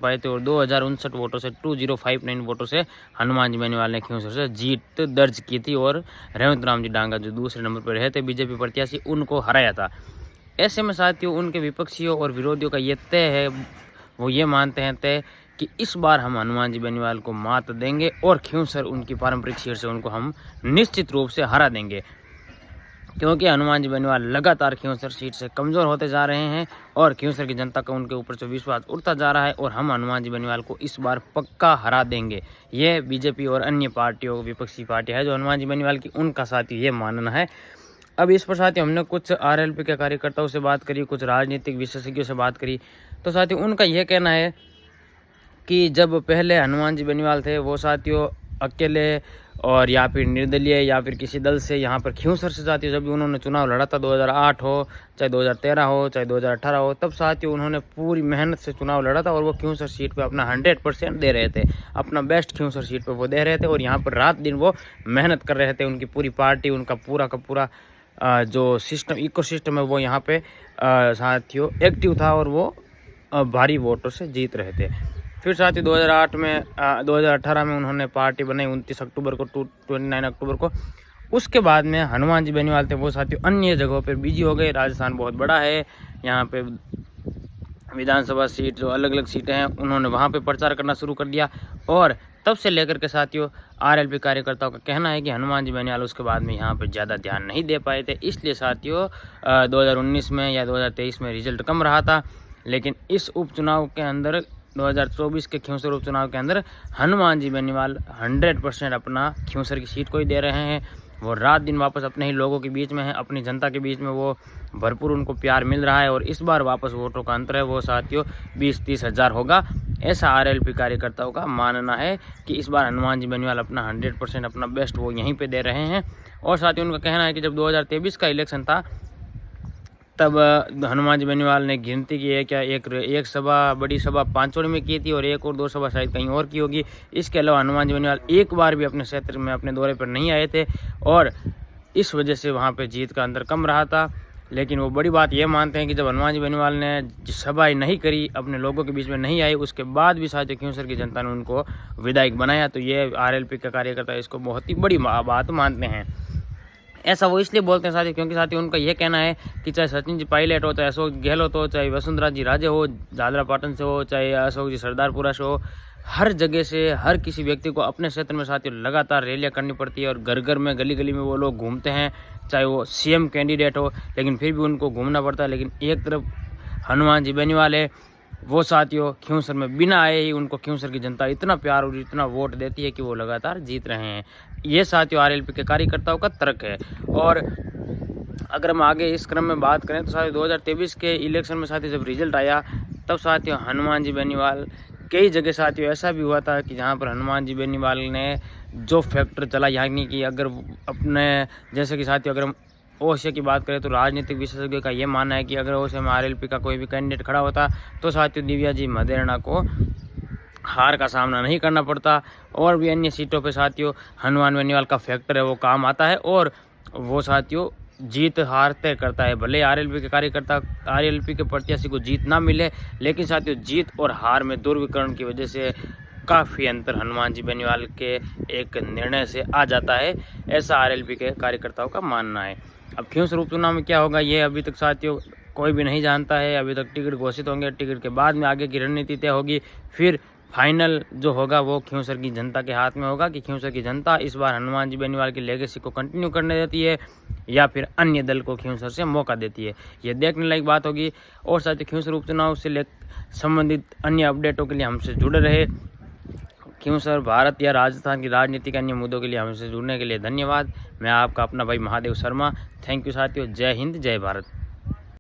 पाए थे और 2059 वोटों से 2059 वोटों से हनुमान जी बेनीवाल ने खींवसर से जीत दर्ज की थी और रेवंत राम जी डांगा जो दूसरे नंबर पर रहे थे बीजेपी प्रत्याशी उनको हराया था। ऐसे में साथियों उनके विपक्षियों और विरोधियों का ये तय है, वो ये मानते हैं तय कि इस बार हम हनुमान जी बेनीवाल को मात देंगे और खींवसर उनकी पारंपरिक सीट से उनको हम निश्चित रूप से हरा देंगे, क्योंकि हनुमान जी बेनीवाल लगातार खींवसर सीट से कमज़ोर होते जा रहे हैं और खींवसर की जनता का उनके ऊपर से विश्वास उठता जा रहा है और हम हनुमान जी बेनीवाल को इस बार पक्का हरा देंगे। ये बीजेपी और अन्य पार्टियों विपक्षी पार्टियां है जो हनुमान जी बेनीवाल की, उनका साथियों ये मानना है। अब इस पर साथियों हमने कुछ आरएलपी के कार्यकर्ताओं से बात करी, कुछ राजनीतिक विशेषज्ञों से बात करी, तो साथियों उनका यह कहना है कि जब पहले हनुमान जी बेनीवाल थे वो साथियों अकेले और या फिर निर्दलीय या फिर किसी दल से यहाँ पर खींवसर से साथियों जब भी उन्होंने चुनाव लड़ा था 2008 हो चाहे 2013 हो चाहे 2018 हो, तब साथियों उन्होंने पूरी मेहनत से चुनाव लड़ा था और वो खींवसर सीट पे अपना 100% दे रहे थे, अपना बेस्ट खींवसर सीट पे वो दे रहे थे और यहाँ पर रात दिन वो मेहनत कर रहे थे। उनकी पूरी पार्टी, उनका पूरा का पूरा जो सिस्टम इकोसिस्टम है वो यहाँ पे साथियों एक्टिव था और वो भारी वोटों से जीत रहे थे। फिर साथियों 2018 में उन्होंने पार्टी बनाई 29 अक्टूबर को 29 अक्टूबर को। उसके बाद में हनुमान जी बेनीवाल थे वो साथियों अन्य जगहों पर बिजी हो गए। राजस्थान बहुत बड़ा है, यहाँ पे विधानसभा सीट जो अलग अलग सीटें हैं उन्होंने वहाँ पे प्रचार करना शुरू कर दिया और तब से लेकर के साथियों आरएलपी कार्यकर्ताओं का कहना है कि हनुमान जी बेनीवाल उसके बाद में यहाँ पे ज़्यादा ध्यान नहीं दे पाए थे, इसलिए साथियों 2019 में या 2023 में रिजल्ट कम रहा था। लेकिन इस उपचुनाव के अंदर 2024 के खींवसर उपचुनाव के अंदर हनुमान जी बेनीवाल 100% अपना खींवसर की सीट को ही दे रहे हैं। वो रात दिन वापस अपने ही लोगों के बीच में है, अपनी जनता के बीच में वो भरपूर उनको प्यार मिल रहा है और इस बार वापस वोटों का अंतर है वो साथियों 20-30 हज़ार होगा, ऐसा आरएलपी कार्यकर्ताओं का मानना है कि इस बार हनुमान जी बेनीवाल अपना 100% अपना बेस्ट वो यहीं पे दे रहे हैं। और साथियों उनका कहना है कि जब 2023 का इलेक्शन था तब हनुमान जी बेनीवाल ने गिनती की है क्या एक सभा बड़ी सभा पांचोड़ी में की थी और एक और दो सभा शायद कहीं और की होगी। इसके अलावा हनुमान जी बेनीवाल एक बार भी अपने क्षेत्र में अपने दौरे पर नहीं आए थे और इस वजह से वहाँ पे जीत का अंतर कम रहा था। लेकिन वो बड़ी बात ये मानते हैं कि जब हनुमान जी बेनीवाल ने सभाएं नहीं करी, अपने लोगों के बीच में नहीं आए, उसके बाद भी साथियों खींवसर की जनता ने उनको विधायक बनाया, तो ये आरएलपी का कार्यकर्ता इसको बहुत ही बड़ी बात मानते हैं। ऐसा वो इसलिए बोलते हैं साथियों क्योंकि साथियों उनका ये कहना है कि चाहे सचिन जी पायलट हो, चाहे अशोक गहलोत हो, चाहे वसुंधरा जी राजे हो झालरा पाटन से हो, चाहे अशोक जी सरदारपुरा से हो, हर जगह से हर किसी व्यक्ति को अपने क्षेत्र में साथियों लगातार रैलियां करनी पड़ती है और घर घर में गली गली में वो लोग घूमते हैं, चाहे वो सीएम कैंडिडेट हो, लेकिन फिर भी उनको घूमना पड़ता है। लेकिन एक तरफ हनुमान जी बेनीवाल है वो साथियों खींवसर में बिना आए ही उनको खींवसर की जनता इतना प्यार और इतना वोट देती है कि वो लगातार जीत रहे हैं। ये साथियों आरएलपी के कार्यकर्ताओं का तर्क है। और अगर हम आगे इस क्रम में बात करें तो साथियों 2023 के इलेक्शन में साथियों जब रिजल्ट आया तब साथियों हनुमान जी बेनीवाल कई जगह साथियों ऐसा भी हुआ था कि जहाँ पर हनुमान जी बेनीवाल ने जो फैक्टर चला, यानी कि अगर अपने जैसे कि साथियों अगर हम ओसे की बात करें तो राजनीतिक विशेषज्ञों का ये मानना है कि अगर ओसे में आरएलपी का कोई भी कैंडिडेट खड़ा होता तो साथियों दिव्या जी मदेरणा को हार का सामना नहीं करना पड़ता और भी अन्य सीटों पे साथियों हनुमान बेनीवाल का फैक्टर है वो काम आता है और वो साथियों जीत हार तय करता है। भले आरएलपी के कार्यकर्ता आरएलपी के प्रत्याशी को जीत ना मिले, लेकिन साथियों जीत और हार में ध्रुवीकरण की वजह से काफ़ी अंतर हनुमान जी बेनीवाल के एक निर्णय से आ जाता है, ऐसा आरएलपी के कार्यकर्ताओं का मानना है। अब खींवसर उपचुनाव में क्या होगा ये अभी तक साथियों कोई भी नहीं जानता है। अभी तक टिकट घोषित होंगे, टिकट के बाद में आगे की रणनीति तय होगी, फिर फाइनल जो होगा वो खींवसर की जनता के हाथ में होगा कि खींवसर की जनता इस बार हनुमान जी बेनीवाल की लेगेसी को कंटिन्यू करने देती है या फिर अन्य दल को खींवसर से मौका देती है, ये देखने लायक बात होगी। और साथ ही खींवसर उपचुनाव से संबंधित अन्य अपडेटों के लिए हमसे जुड़े रहे। खींवसर भारत या राजस्थान की राजनीति के अन्य मुद्दों के लिए हमसे जुड़ने के लिए धन्यवाद। मैं आपका अपना भाई महादेव शर्मा। थैंक यू साथियों। जय हिंद, जय भारत।